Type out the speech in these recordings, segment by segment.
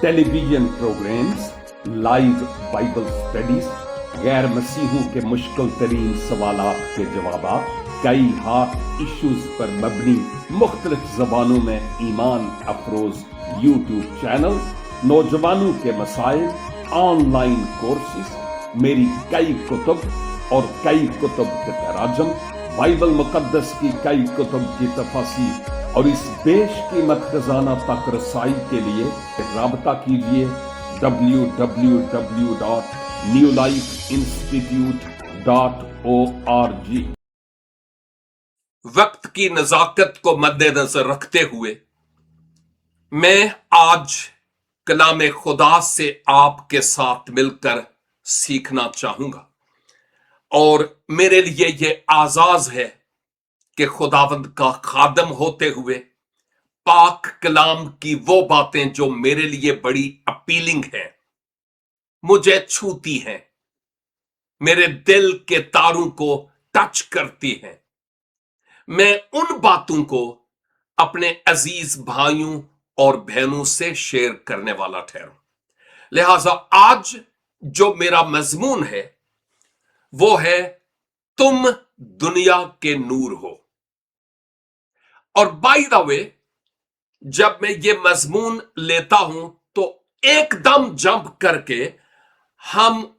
Television programmes, live Bible studies, गैर मसीहों के मुश्किल तरीन सवालात के जवाब, कई हॉट इश्यूज पर मबनी मुख्तलिफ जबानों में ईमान अफरोज यूट्यूब चैनल, नौजवानों के मसाइल, ऑनलाइन कोर्सेज, मेरी कई कुतुब और कई कुतुब के तराजम, बाइबल मुकद्दस की कई कुतुब की तफासीर और इस बेशकीमत खजाना तक रसाई के लिए राबता कीजिए www.newlifeinstitute.org। वक्त की नजाकत को मद्देनजर रखते हुए मैं आज कलाम खुदा से आपके साथ मिलकर सीखना चाहूंगा और मेरे लिए यह आजाज है कि खुदावंद का खादम होते हुए पाक कलाम की वो बातें जो मेरे लिए बड़ी अपीलिंग हैं, मुझे छूती हैं, मेरे दिल के तारों को टच करती हैं, मैं उन बातों को अपने अजीज भाइयों और बहनों से शेयर करने वाला ठहरूं। लिहाजा आज जो मेरा मजमून है वो है तुम दुनिया के नूर हो। और बाय द वे, जब मैं ये मजमून लेता हूं तो एकदम जंप करके हम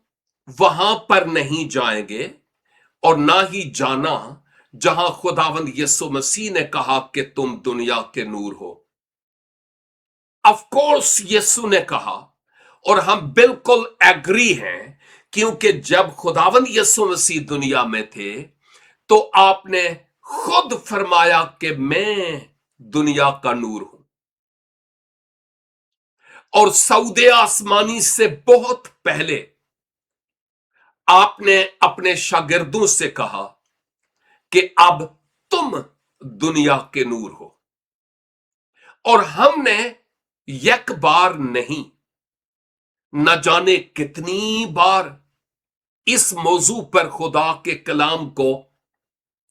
वहां पर नहीं जाएंगे और ना ही जाना जहां खुदावंद यीशु मसीह ने कहा कि तुम दुनिया के नूर हो। ऑफ कोर्स यीशु ने कहा और हम बिल्कुल एग्री हैं, क्योंकि जब खुदावंद यीशु मसीह दुनिया में थे तो आपने खुद फरमाया कि मैं दुनिया का नूर हूं। और सऊदे आसमानी से बहुत पहले आपने अपने शागिर्दों से कहा कि अब तुम दुनिया के नूर हो। और हमने एक बार नहीं, न जाने कितनी बार इस मौजू पर खुदा के कलाम को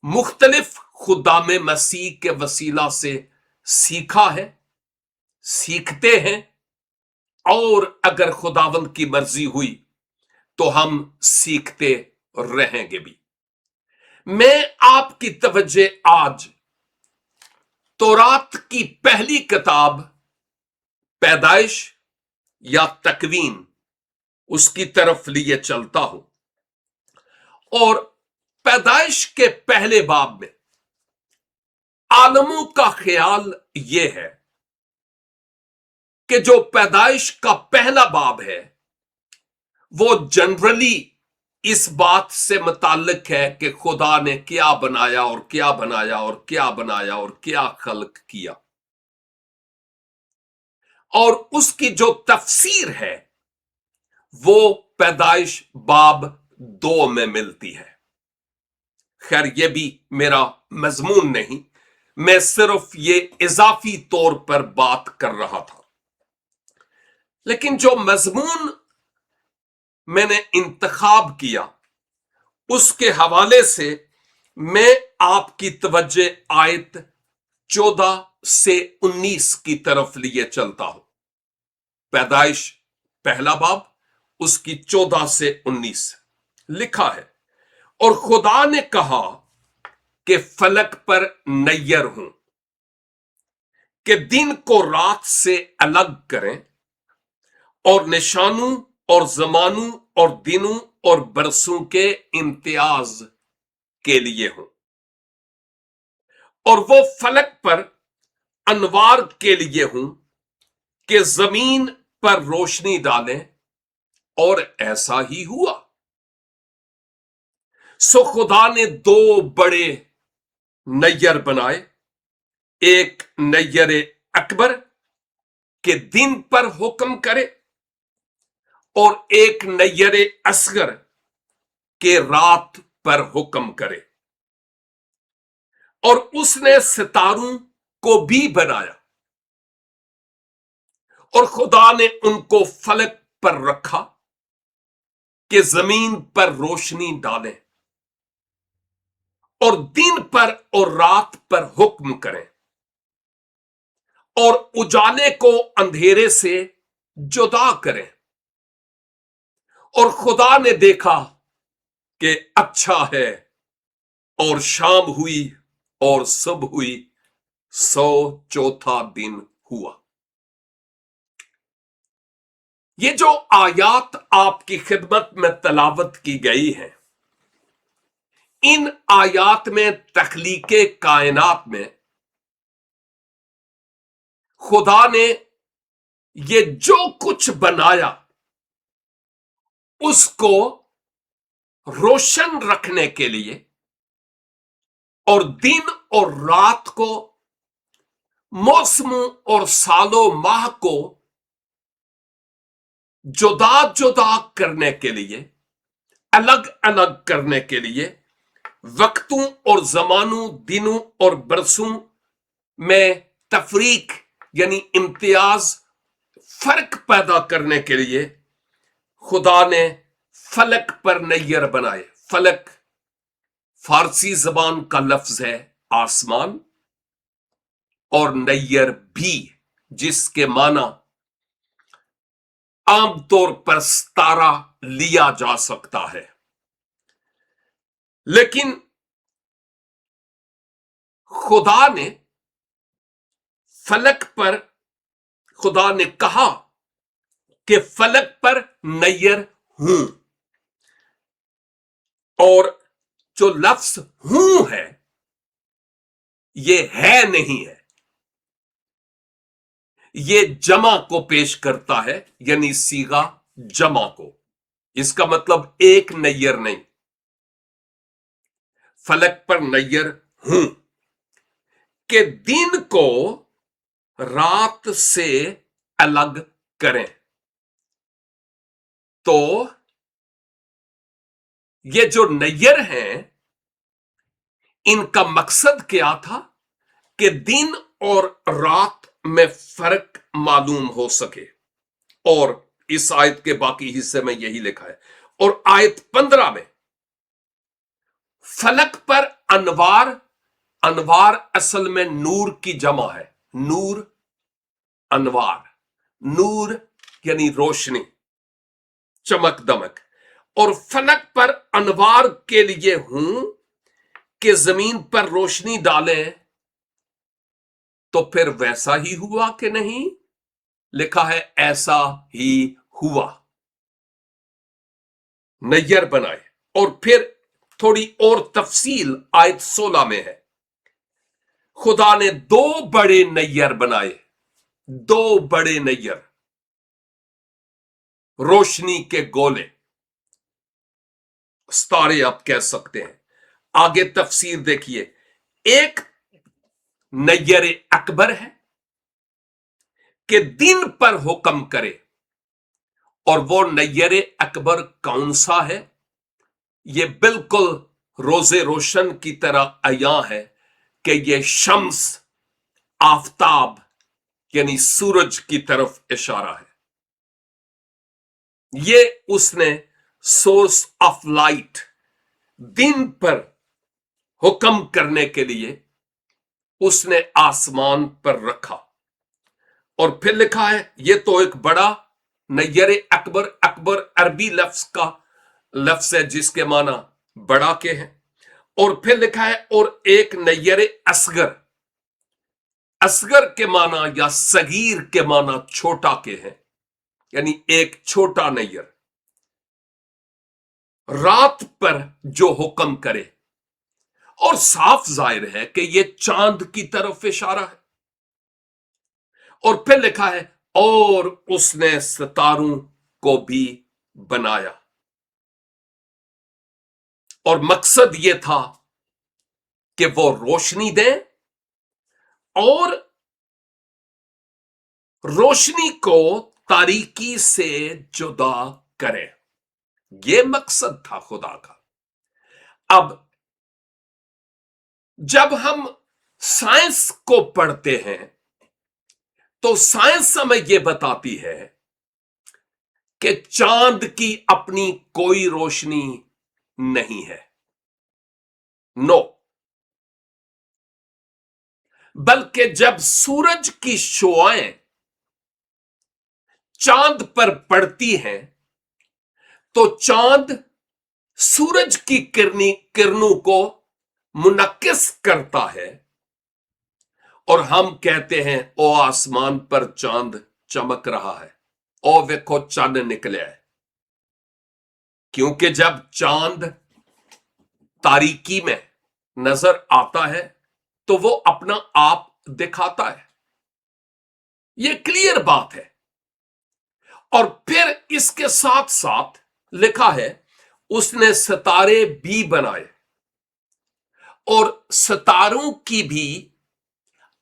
मुख्तलिफ खुदामे मसीह के वसीला से सीखा है, सीखते हैं, और अगर खुदावंद की मर्जी हुई तो हम सीखते रहेंगे भी। मैं आपकी तवज्जो आज तौरात की पहली किताब पैदाइश या तकवीन उसकी तरफ लिए चलता हूं। और पैदाइश के पहले बाब में आलमों का ख्याल यह है कि जो पैदाइश का पहला बाब है वो जनरली इस बात से मुताल्लिक है कि खुदा ने क्या बनाया और क्या बनाया और क्या बनाया और क्या खल्क किया, और उसकी जो तफसीर है वो पैदाइश बाब 2 में मिलती है। खैर ये भी मेरा मजमून नहीं, मैं सिर्फ ये इजाफी तौर पर बात कर रहा था। लेकिन जो मजमून मैंने इंतखाब किया उसके हवाले से मैं आपकी तवज्जो आयत 14 से 19 की तरफ लिए चलता हूं। पैदाइश पहला बाब उसकी 14 से 19 लिखा है, और खुदा ने कहा कि फलक पर नैयर हूं कि दिन को रात से अलग करें और निशानों और जमानों और दिनों और बरसों के इम्तियाज के लिए हूं, और वो फलक पर अनवार के लिए हूं कि जमीन पर रोशनी डालें, और ऐसा ही हुआ। सो खुदा ने 2 बड़े नैयर बनाए, एक नैयर अकबर के दिन पर हुक्म करे और एक नैयर असगर के रात पर हुक्म करे। और उसने सितारों को भी बनाया, और खुदा ने उनको फलक पर रखा कि जमीन पर रोशनी डालें और दिन पर और रात पर हुक्म करें, और उजाले को अंधेरे से जुदा करें। और खुदा ने देखा कि अच्छा है, और शाम हुई और सुबह हुई, सो चौथा दिन हुआ। ये जो आयात आपकी खिदमत में तलावत की गई है, इन आयात में तख्लीके कायनात में खुदा ने ये जो कुछ बनाया उसको रोशन रखने के लिए और दिन और रात को, मौसमों और सालों माह को जुदा जुदा करने के लिए, अलग अलग करने के लिए, वक्तों और जमानों, दिनों और बरसों में तफरीक यानी इम्तियाज, फर्क पैदा करने के लिए खुदा ने फलक पर नैयर बनाए। फलक फारसी जबान का लफ्ज है आसमान, और नैयर भी, जिसके माना आमतौर पर सितारा लिया जा सकता है। लेकिन खुदा ने फलक पर, खुदा ने कहा कि फलक पर नैयर हूं, और जो लफ्ज हूं है ये है नहीं है, ये जमा को पेश करता है, यानी सीगा जमा को। इसका मतलब एक नैयर नहीं, फलक पर नैयर हूं कि दिन को रात से अलग करें। तो ये जो नैयर हैं, इनका मकसद क्या था कि दिन और रात में फर्क मालूम हो सके। और इस आयत के बाकी हिस्से में यही लिखा है। और आयत 15 में फलक पर अनवार, अनवार असल में नूर की जमा है, नूर, अनवार, नूर यानी रोशनी, चमक दमक। और फलक पर अनवार के लिए हूं कि जमीन पर रोशनी डालें। तो फिर वैसा ही हुआ कि नहीं? लिखा है ऐसा ही हुआ, नैयर बनाए। और फिर थोड़ी और तफसील आयत 16 में है। खुदा ने दो बड़े नैयर बनाए, दो बड़े नैयर, रोशनी के गोले, सितारे आप कह सकते हैं। आगे तफसीर देखिए। एक नैयर अकबर है कि दिन पर हुक्म करे, और वो नैयर अकबर कौन सा है? ये बिल्कुल रोजे रोशन की तरह अया है कि ये शम्स, आफताब यानी सूरज की तरफ इशारा है। ये उसने सोर्स ऑफ लाइट, दिन पर हुक्म करने के लिए उसने आसमान पर रखा। और फिर लिखा है, ये तो एक बड़ा नैयर अकबर, अकबर अरबी लफ्ज का लफ्ज है जिसके माना बड़ा के हैं। और फिर लिखा है और एक नैयर असगर, असगर के माना या सगीर के माना छोटा के हैं, यानी एक छोटा नैयर, रात पर जो हुक्म करे। और साफ जाहिर है कि यह चांद की तरफ इशारा है। और फिर लिखा है और उसने सितारों को भी बनाया। और मकसद यह था कि वो रोशनी दें और रोशनी को तारीकी से जुदा करें। यह मकसद था खुदा का। अब जब हम साइंस को पढ़ते हैं तो साइंस हमें यह बताती है कि चांद की अपनी कोई रोशनी नहीं है, नो। बल्कि जब सूरज की शुआएं चांद पर पड़ती हैं तो चांद सूरज की किरणों को मुनक्किस करता है और हम कहते हैं ओ आसमान पर चांद चमक रहा है, ओ देखो चांद निकला है। क्योंकि जब चांद तारीकी में नजर आता है तो वो अपना आप दिखाता है, ये क्लियर बात है। और फिर इसके साथ साथ लिखा है उसने सितारे भी बनाए और सितारों की भी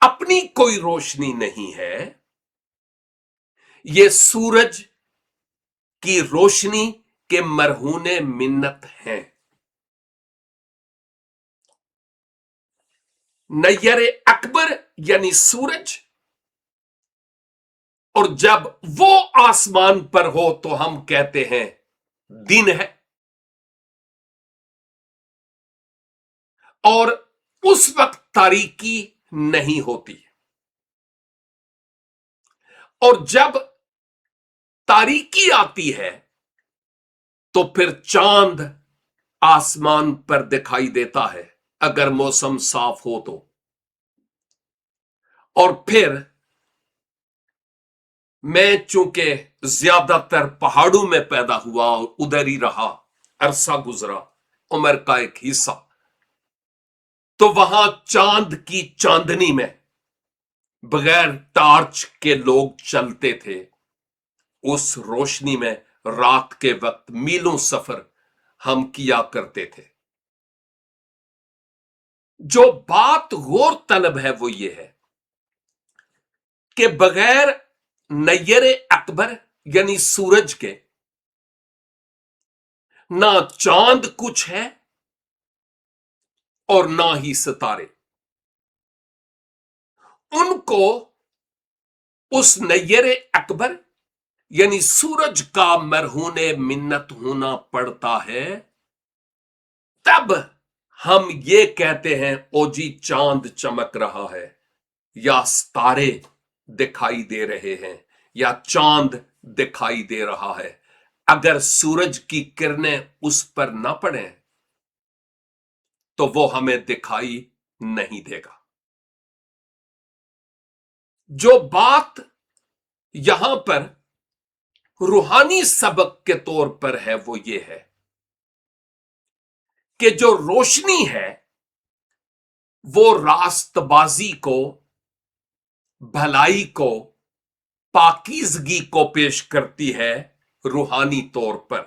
अपनी कोई रोशनी नहीं है, ये सूरज की रोशनी के मरहूने मिन्नत हैं। नैयर अकबर यानी सूरज, और जब वो आसमान पर हो तो हम कहते हैं दिन है, और उस वक्त तारीकी नहीं होती। और जब तारीकी आती है तो फिर चांद आसमान पर दिखाई देता है अगर मौसम साफ हो तो। और फिर मैं चूंकि ज्यादातर पहाड़ों में पैदा हुआ और उधर ही रहा, अरसा गुजरा, उम्र का एक हिस्सा, तो वहां चांद की चांदनी में बगैर टार्च के लोग चलते थे। उस रोशनी में रात के वक्त मीलों सफर हम किया करते थे। जो बात गौर तलब है वो ये है कि बगैर नैयर अकबर यानी सूरज के ना चांद कुछ है और ना ही सितारे। उनको उस नैयर अकबर यानी सूरज का मरहूने मिन्नत होना पड़ता है, तब हम ये कहते हैं ओ जी चांद चमक रहा है, या सितारे दिखाई दे रहे हैं, या चांद दिखाई दे रहा है। अगर सूरज की किरणें उस पर ना पड़े तो वो हमें दिखाई नहीं देगा। जो बात यहां पर रूहानी सबक के तौर पर है वो ये है कि जो रोशनी है वो रास्तबाजी को, भलाई को, पाकीज़गी को पेश करती है रूहानी तौर पर।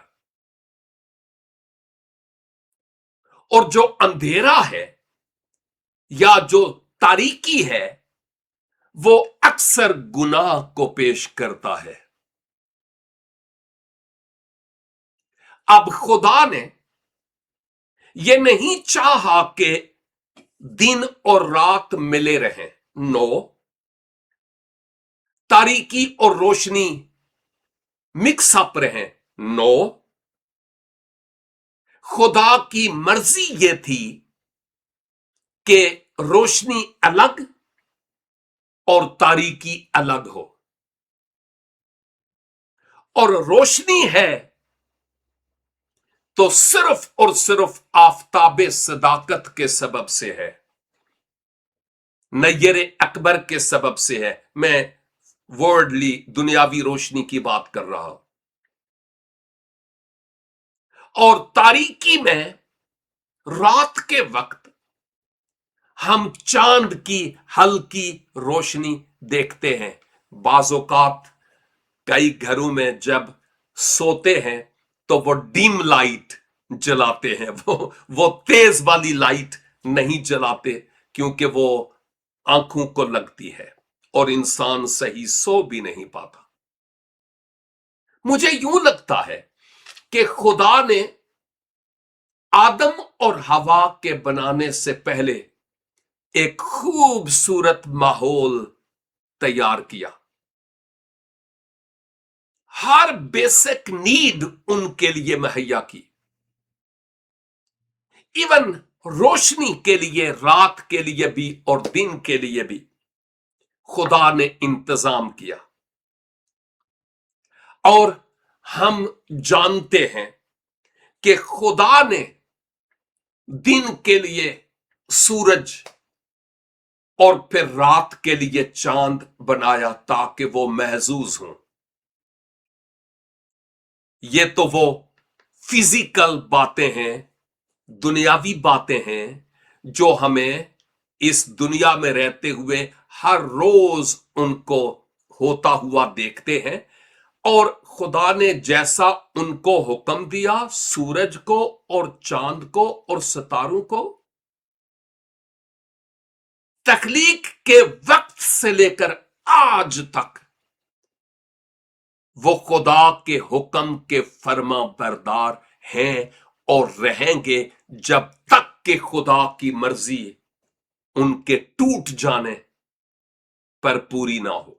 और जो अंधेरा है या जो तारीकी है वो अक्सर गुनाह को पेश करता है। अब खुदा ने ये नहीं चाहा कि दिन और रात मिले रहें, नो, तारीकी और रोशनी मिक्स अप रहे, नो। खुदा की मर्जी ये थी कि रोशनी अलग और तारीकी अलग हो, और रोशनी है तो सिर्फ और सिर्फ आफताब सदाकत के सबब से है, नैयर अकबर के सबब से है। मैं वर्ल्डली दुनियावी रोशनी की बात कर रहा हूं। और तारीकी में रात के वक्त हम चांद की हल्की रोशनी देखते हैं। बाज़ोकात कई घरों में जब सोते हैं तो वो डिम लाइट जलाते हैं, वो तेज वाली लाइट नहीं जलाते, क्योंकि वो आंखों को लगती है और इंसान सही सो भी नहीं पाता। मुझे यूं लगता है कि खुदा ने आदम और हवा के बनाने से पहले एक खूबसूरत माहौल तैयार किया। हर बेसिक नीड उनके लिए मुहैया की, इवन रोशनी के लिए, रात के लिए भी और दिन के लिए भी खुदा ने इंतजाम किया। और हम जानते हैं कि खुदा ने दिन के लिए सूरज और फिर रात के लिए चांद बनाया ताकि वो महजूज हों। ये तो वो फिजिकल बातें हैं, दुनियावी बातें हैं जो हमें इस दुनिया में रहते हुए हर रोज उनको होता हुआ देखते हैं। और खुदा ने जैसा उनको हुक्म दिया, सूरज को और चांद को और सितारों को, तख्लीक के वक्त से लेकर आज तक वो खुदा के हुक्म के फर्मा बरदार हैं और रहेंगे जब तक कि खुदा की मर्जी उनके टूट जाने पर पूरी ना हो।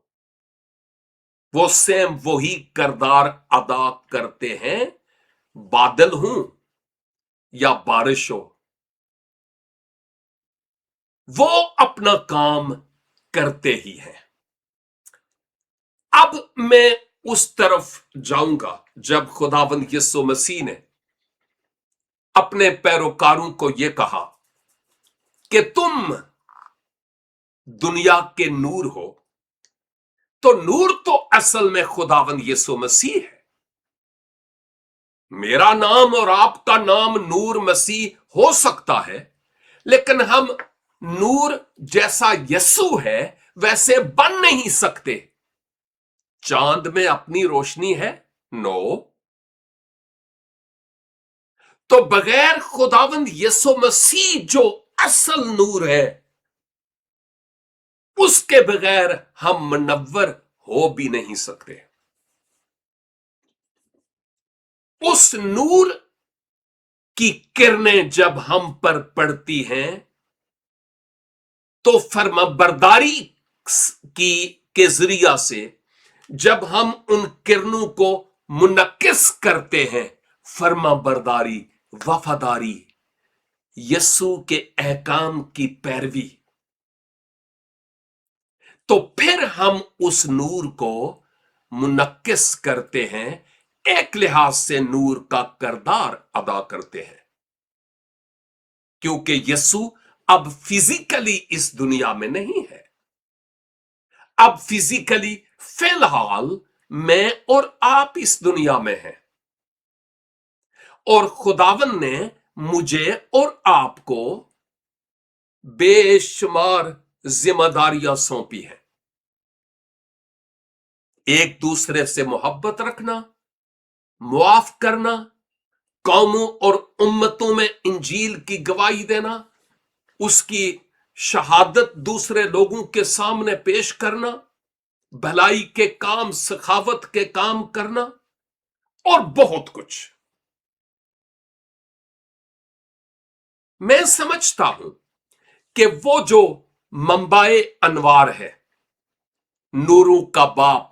वो सेम वही किरदार अदा करते हैं, बादल हों या बारिश हो, वो अपना काम करते ही हैं। अब मैं उस तरफ जाऊंगा जब खुदावंद यीशु मसीह ने अपने पैरोकारों को यह कहा कि तुम दुनिया के नूर हो। तो नूर तो असल में खुदावंद यीशु मसीह है। मेरा नाम और आपका नाम नूर मसीह हो सकता है, लेकिन हम नूर जैसा यीशु है वैसे बन नहीं सकते। चांद में अपनी रोशनी है? नो। तो बगैर खुदावंद यीशु मसीह जो असल नूर है, उसके बगैर हम मुनव्वर हो भी नहीं सकते। उस नूर की किरणें जब हम पर पड़ती हैं तो फर्माबरदारी की के जरिया से जब हम उन किरणों को मुनक्किस करते हैं, फर्माबरदारी, वफादारी, यीशु के अहकाम की पैरवी, तो फिर हम उस नूर को मुनक्किस करते हैं, एक लिहाज से नूर का किरदार अदा करते हैं। क्योंकि यीशु अब फिजिकली इस दुनिया में नहीं है। अब फिजिकली फिलहाल मैं और आप इस दुनिया में हैं, और खुदावन ने मुझे और आपको बेशुमार जिम्मेदारियां सौंपी हैं। एक दूसरे से मोहब्बत रखना, मुआफ करना, कौमों और उम्मतों में इंजील की गवाही देना, उसकी शहादत दूसरे लोगों के सामने पेश करना, भलाई के काम, सखावत के काम करना, और बहुत कुछ। मैं समझता हूं कि वो जो मंबाए अनवार है, नूरों का बाप,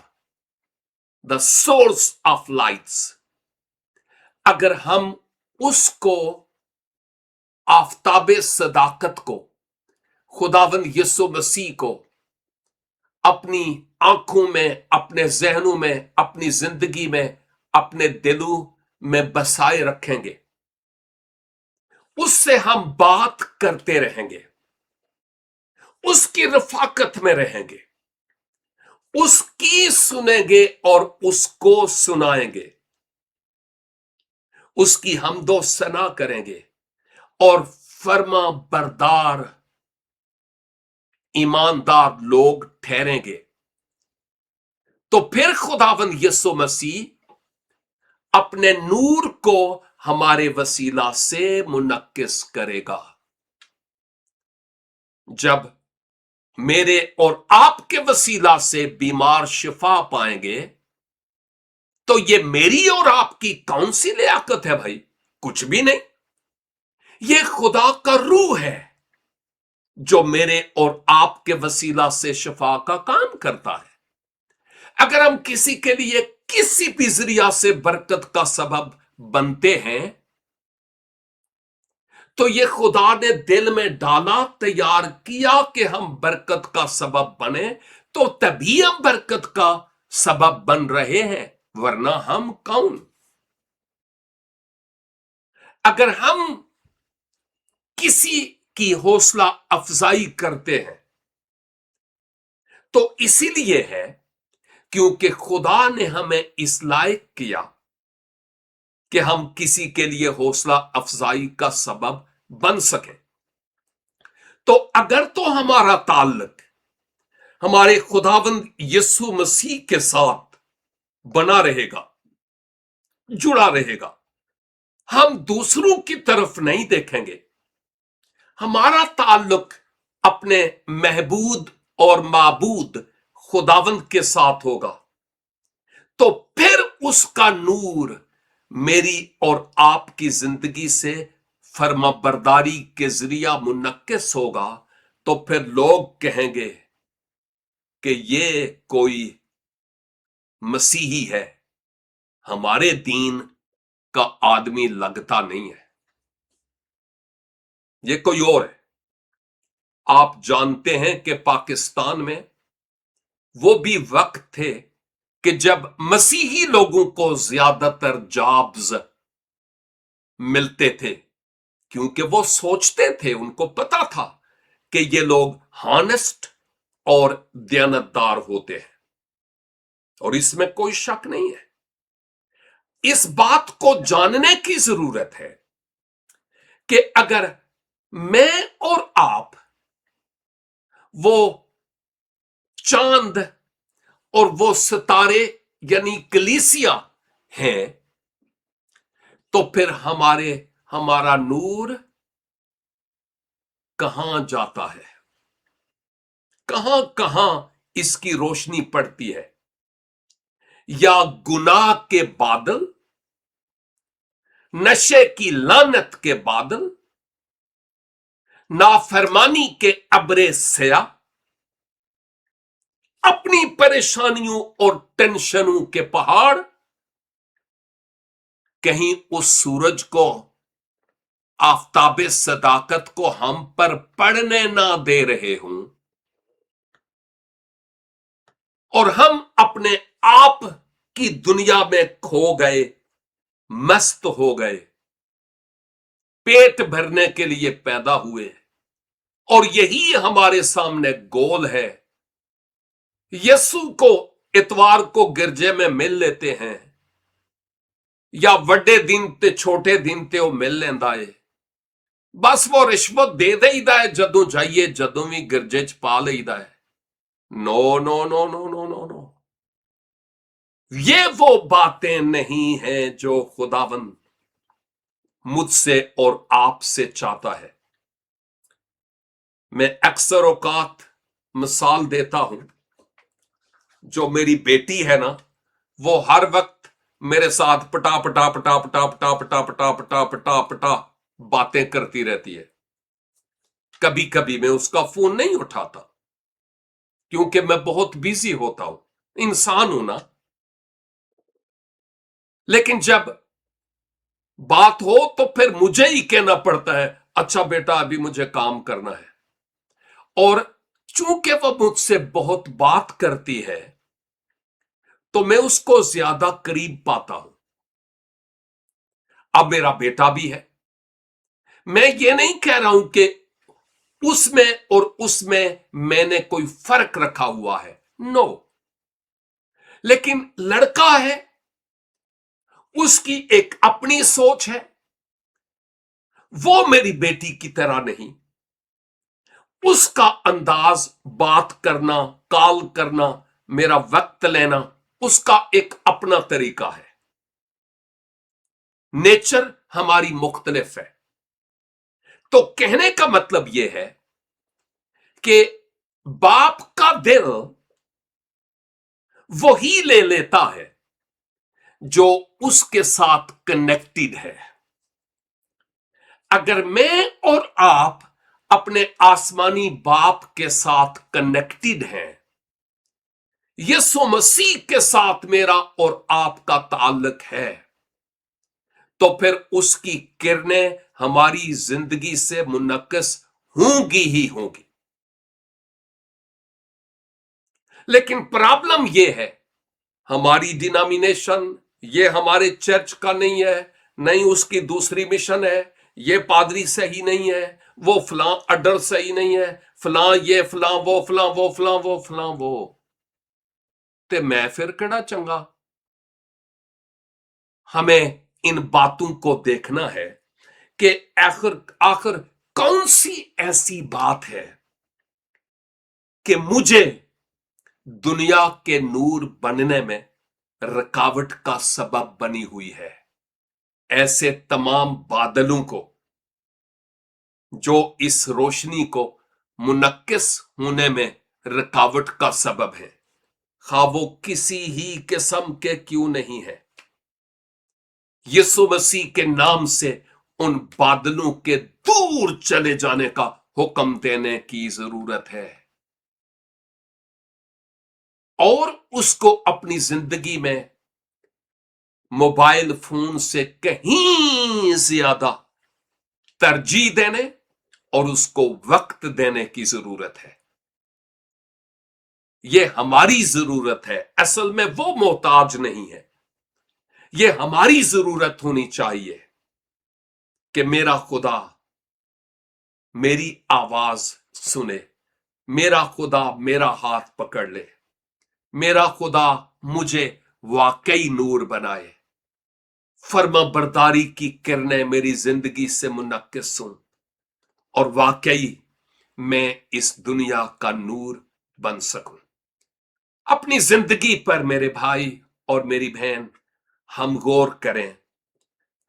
द सोर्स ऑफ लाइट्स, अगर हम उसको, आफताबे सदाकत को, खुदावंद यीशु मसीह को अपनी आंखों में, अपने जहनों में, अपनी जिंदगी में, अपने दिलों में बसाए रखेंगे, उससे हम बात करते रहेंगे, उसकी रफाकत में रहेंगे, उसकी सुनेंगे और उसको सुनाएंगे, उसकी हमदो सना करेंगे और फर्मा बरदार, ईमानदार लोग ठहरेंगे। तो फिर खुदावंद यीशु मसीह अपने नूर को हमारे वसीला से मुनक्किस करेगा। जब मेरे और आपके वसीला से बीमार शिफा पाएंगे, तो ये मेरी और आपकी कौन सी लियाकत है भाई? कुछ भी नहीं। ये खुदा का रूह है जो मेरे और आपके वसीला से शिफा का काम करता है। अगर हम किसी के लिए किसी भी जरिया से बरकत का सबब बनते हैं, तो ये खुदा ने दिल में डाला, तैयार किया कि हम बरकत का सबब बने, तो तभी हम बरकत का सबब बन रहे हैं। वरना हम कौन? अगर हम किसी की हौसला अफजाई करते हैं तो इसीलिए है क्योंकि खुदा ने हमें इस लायक किया कि हम किसी के लिए हौसला अफजाई का सबब बन सके। तो अगर तो हमारा ताल्लुक हमारे खुदावंद यीशु मसीह के साथ बना रहेगा, जुड़ा रहेगा, हम दूसरों की तरफ नहीं देखेंगे, हमारा ताल्लुक अपने महबूद और माबूद खुदावंद के साथ होगा, तो फिर उसका नूर मेरी और आपकी जिंदगी से फर्माबरदारी के जरिया मुनक्किस होगा। तो फिर लोग कहेंगे कि ये कोई मसीही है, हमारे दीन का आदमी लगता नहीं है, ये कोई और है। आप जानते हैं कि पाकिस्तान में वो भी वक्त थे कि जब मसीही लोगों को ज्यादातर जॉब्स मिलते थे, क्योंकि वो सोचते थे, उनको पता था कि ये लोग हॉनेस्ट और दयानतदार होते हैं, और इसमें कोई शक नहीं है। इस बात को जानने की जरूरत है कि अगर मैं और आप वो चांद और वो सितारे यानी कलीसिया हैं, तो फिर हमारा नूर कहां जाता है, कहां कहां इसकी रोशनी पड़ती है? या गुनाह के बादल, नशे की लानत के बादल, नाफरमानी के अब्रे सया, अपनी परेशानियों और टेंशनों के पहाड़, कहीं उस सूरज को, आफताबे सदाकत को हम पर पड़ने ना दे रहे हों और हम अपने आप की दुनिया में खो गए, मस्त हो गए, पेट भरने के लिए पैदा हुए, और यही हमारे सामने गोल है। यीशु को इतवार को गिरजे में मिल लेते हैं, या वड्डे दिन ते छोटे दिन ते वो मिल लेंदा है, बस वो रिश्वत दे देईदा है जदों जाइए, जदों भी गिरजे च पा लईदा है। No no no no no no no, ये वो बातें नहीं हैं जो खुदावंद मुझसे और आपसे चाहता है। मैं अक्सर औकात मिसाल देता हूं, जो मेरी बेटी है ना, वो हर वक्त मेरे साथ पटा पटा पटा पटा पटा पटा पटा पटा पटा पटा बातें करती रहती है। कभी कभी मैं उसका फोन नहीं उठाता क्योंकि मैं बहुत बिजी होता हूं, इंसान हूं ना। लेकिन जब बात हो तो फिर मुझे ही कहना पड़ता है, अच्छा बेटा अभी मुझे काम करना है। और चूंकि वह मुझसे बहुत बात करती है तो मैं उसको ज्यादा करीब पाता हूं। अब मेरा बेटा भी है, मैं ये नहीं कह रहा हूं कि उसमें और उसमें मैंने कोई फर्क रखा हुआ है, नो। लेकिन लड़का है, उसकी एक अपनी सोच है, वो मेरी बेटी की तरह नहीं। उसका अंदाज बात करना, कॉल करना, मेरा वक्त लेना, उसका एक अपना तरीका है। नेचर हमारी मुख्तलिफ है। तो कहने का मतलब यह है कि बाप का दिल वही ले लेता है जो उसके साथ कनेक्टेड है। अगर मैं और आप अपने आसमानी बाप के साथ कनेक्टेड हैं, यीशु मसीह के साथ मेरा और आपका ताल्लुक है, तो फिर उसकी किरणें हमारी जिंदगी से मुनक्किस होंगी ही होंगी। लेकिन प्रॉब्लम यह है, हमारी डिनोमिनेशन, ये हमारे चर्च का नहीं है, नहीं उसकी दूसरी मिशन है, ये पादरी सही नहीं है, वो फलां अडर सही नहीं है, फलां ये फलां वो फलां वो फलां वो फलां वो, ते मैं फिर केड़ा चंगा। हमें इन बातों को देखना है कि आखिर आखिर कौन सी ऐसी बात है कि मुझे दुनिया के नूर बनने में रुकावट का सबब बनी हुई है। ऐसे तमाम बादलों को जो इस रोशनी को मुनक्किस होने में रुकावट का सबब है, खा वो किसी ही किस्म के क्यों नहीं है, यीशु मसीह के नाम से उन बादलों के दूर चले जाने का हुक्म देने की जरूरत है और उसको अपनी जिंदगी में मोबाइल फोन से कहीं ज्यादा तरजीह देने और उसको वक्त देने की जरूरत है। यह हमारी जरूरत है, असल में वो मोहताज नहीं है। यह हमारी जरूरत होनी चाहिए कि मेरा खुदा मेरी आवाज सुने, मेरा खुदा मेरा हाथ पकड़ ले, मेरा खुदा मुझे वाकई नूर बनाए, फर्मा बरदारी की किरणें मेरी जिंदगी से मुनक्किस हों और वाकई मैं इस दुनिया का नूर बन सकूं। अपनी जिंदगी पर मेरे भाई और मेरी बहन हम गौर करें,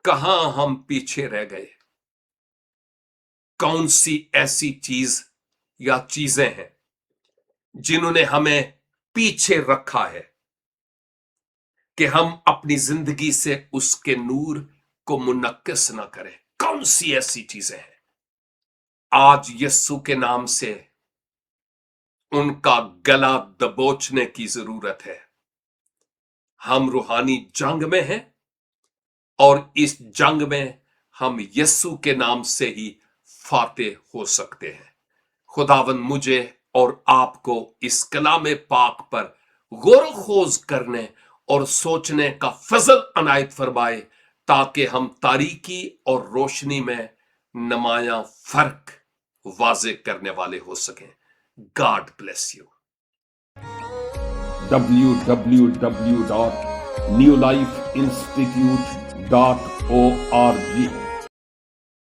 कहां हम पीछे रह गए, कौन सी ऐसी चीज या चीजें हैं जिन्होंने हमें पीछे रखा है कि हम अपनी जिंदगी से उसके नूर को मुनक्किस न करें। कौन सी ऐसी चीजें हैं? आज यीशु के नाम से उनका गला दबोचने की जरूरत है। हम रूहानी जंग में हैं और इस जंग में हम यीशु के नाम से ही फातेह हो सकते हैं। खुदावन मुझे और आपको इस कलाम पाक पर गौर खोज करने और सोचने का फजल अनायत फरमाए ताकि हम तारीकी और रोशनी में नमाया फर्क वाजे करने वाले हो सकें। God bless you. www.newlifeinstitute.org